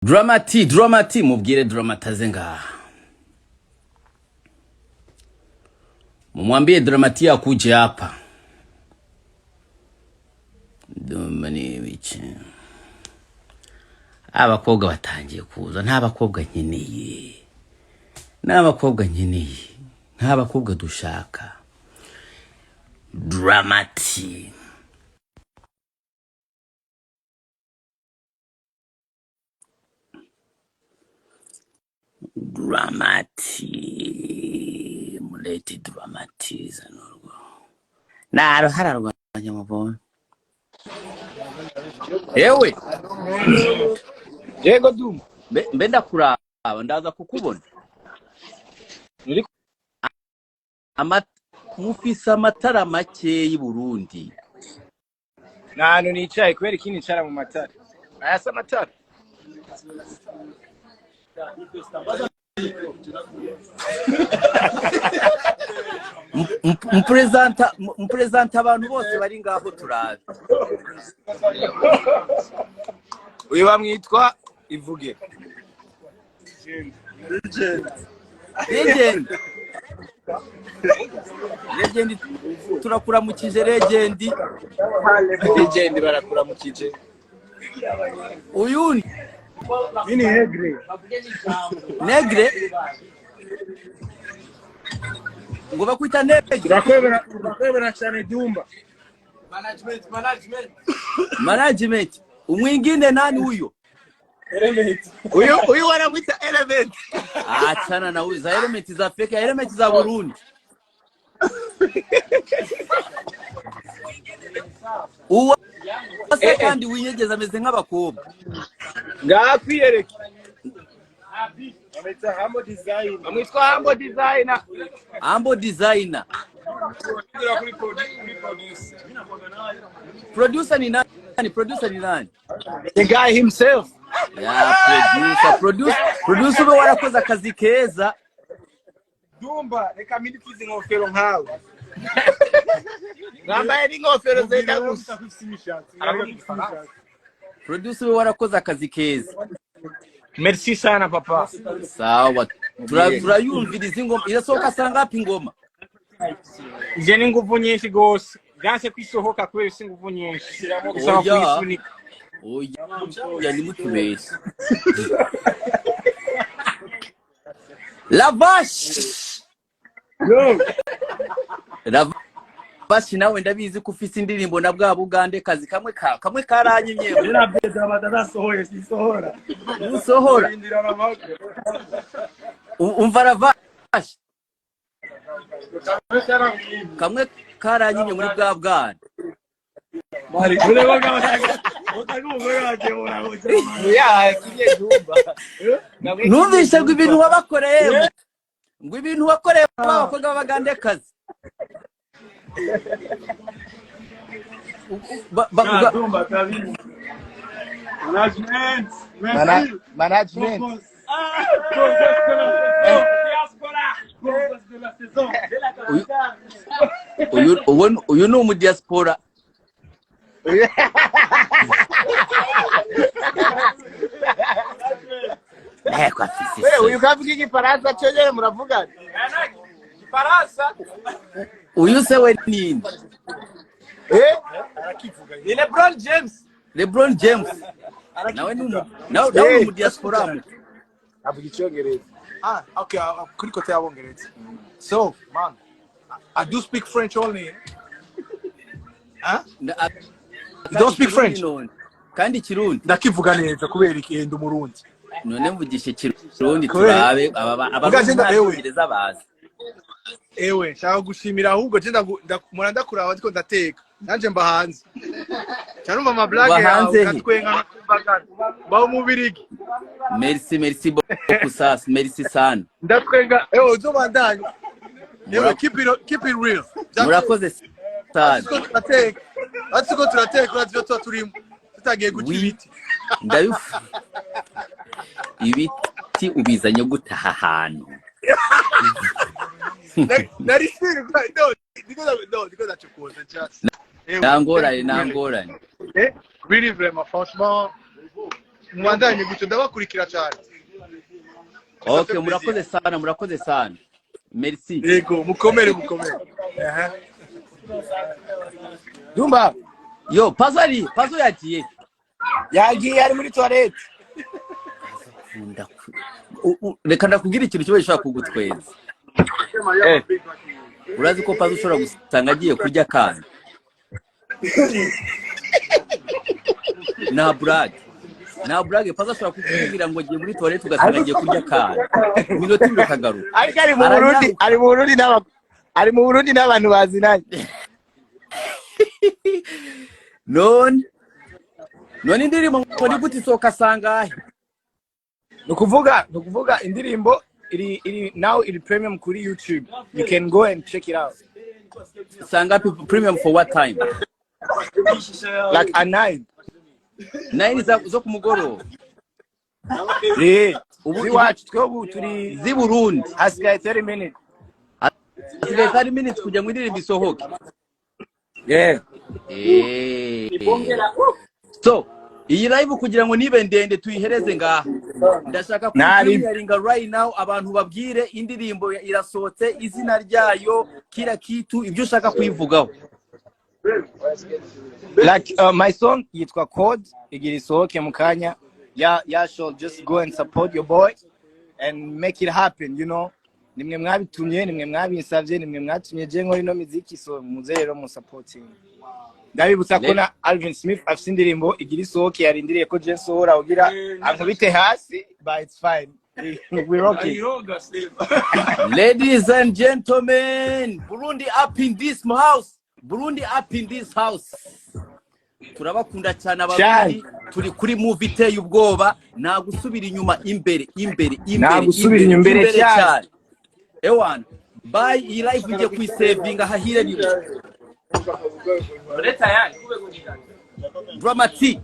Dramati mubwire dramataze ngaha. Mumwambie Dramati akuje hapa. Dumba ni bice. Abakobwa batangiye kuza, nta bakobwa nkeneye. N'abakobwa nkeneye. Nta bakobwa dushaka. Dramati. Muleti dramatiza nurwo. Naro hararwanya mubona. Ewe. Yego Dumba. Mbe ndakuraba ndaza kukubona. Mufisa amatara make y'i Burundi. Nano nicaye kwera ikindi nicara mu matara. Ayasa amatara. Mpresenta abantu bose bari ngaho turabe. Uyu bamwitwa Ivuge. Legend turakuramukije legend. Legend barakuramukije. Uyuni Ini Negre ngo bakwita Negre. Turakwebera cyane Dumba. Management. Umwingine nani huyo? Element. Uyu wanamwita Element. Achana na huyo za Element za fake, Element za Burundi. Uwa kandi winyegeza ameze nk'abakobwa. Ngakwiyereke. Amwitwa Humble Designer. Amwitwa Humble Designer. Humble Designer. Producer ni nani? The guy himself. Yeah, producer we warakoze akazi keza. Dumba reka minifizi ngofero nkawe. Ngamba eri ngofero zenda gusa. Producer we warakoze akazi keza. Merci sana papa. Sawa. Turayumvira izi ngoma irasohoka sangapi ngoma? Je ni nguvu nyinshi gose. Ganse kwisohoka kubera isi nguvu nyinshi. Bisaba kuyisunika. Oya ni mutubesha. La vache. La vache nawe ndabizi ko ufise indirimbo na bwa Bugande kazi kamwe karanyimye. Na beza badarasohoye sisohora. Usohora. Umva la vache. Kamwe karanyimye muri bwa Bugande. Mari urego gabaga. Utagumwe waje uraho. Ya kiye Dumba. Numvise ngo ibintu wabakoreye. Ngo ibintu wakoreye abakobwa b'Abagande kazi. Dumba kabi. Management. Uyu ni umu diaspora. Kwa fisi. Uyu kavuga igifaransa cyonyine muravuga. Igifaransa. Uyu se we nini? Arakivuga. Ni LeBron James. Nawe ni mu diaspora mu. Avuga icyongereza. Okay, kuri kote y'abongereza. So, man, I do speak French only. You don't speak French? Kandi Kirundi. Ndakivuga neza kubera ikindi umurundi. None mvugishe Kirundi turabe abarundi bazi. Ewe, shaka gushimira ahubwo je ndakuraba ariko ndateka. Nanje mba hanze. Cyarumva ama blague yawe katwenga mbagana. Ba umubirigi. Merci beaucoup sas, merci sana. Ndatwenga, uzobandanya. Ewe, keep it real. Murakoze sana. Atiko turateka radio turimo. Tutagiye guca ibiti. Ndabifu. Ibiti ubizanye gutaha ahantu. Narishiri because I chose just. Nangorane. Really vraiment franchement mwandanye gutyo ndabakurikira cyane. Okay, murakoze sana. Merci. Yego, mukomere. Dumba, Yo, Pazo yagiye. yagiye ari muri toilette. Reka ndakubwira ikintu kiba gishaka kugutweza. Urazi ko Pazo ushobora gusanga agiye kurya kandi. Na brag Pazo ashobora kukubwira ngo giye muri toilette ugasanga agiye kurya kandi. Minota imwe kagaruka. Ariko ari mu Burundi n'abantu bazinanye. None indirimbo muri gute isoka sangahe? Nukuvuga indirimbo iri premium kuri YouTube. You can go and check it out. Sangapi premium for what time? Like at 9. 9 zo kumugoro. Ubu watch twobu turi zi Burundi. Hasigaye 30 minutes. Hasigaye 30 minutes kujya mu indirimbo isohoke. So, iyi live kugira ngo nibe ndende tuyihereze ngaha. Ndashaka kuyiringa right now abantu babwire indirimbo irasohotse izina ryayo kira kitu ibyo ushaka kuyivugaho. Like my song yitwa Code igira isohoke mu kanya. Yeah, sure, just go and support your boy and make it happen, you know. Nimwe mwabitumye, nimwe mwabinsavye, nimwe mwatumye je nkora ino muziki, so muze rero mu supporting. Ndabibutsa ko na Alvin Smith afite indirimbo igira isohoke yarindiriye ko je sohora ugira ankubite hasi, but it's fine. We rock it. Ladies and gentlemen, Burundi up in this house. Turabakunda cyane abarundi, turi kuri movie iteye ubwoba, nta gusubira inyuma, imbere cyane. Ewan, bye, iyi live ije kwisavinga hahire niwe. Dramati.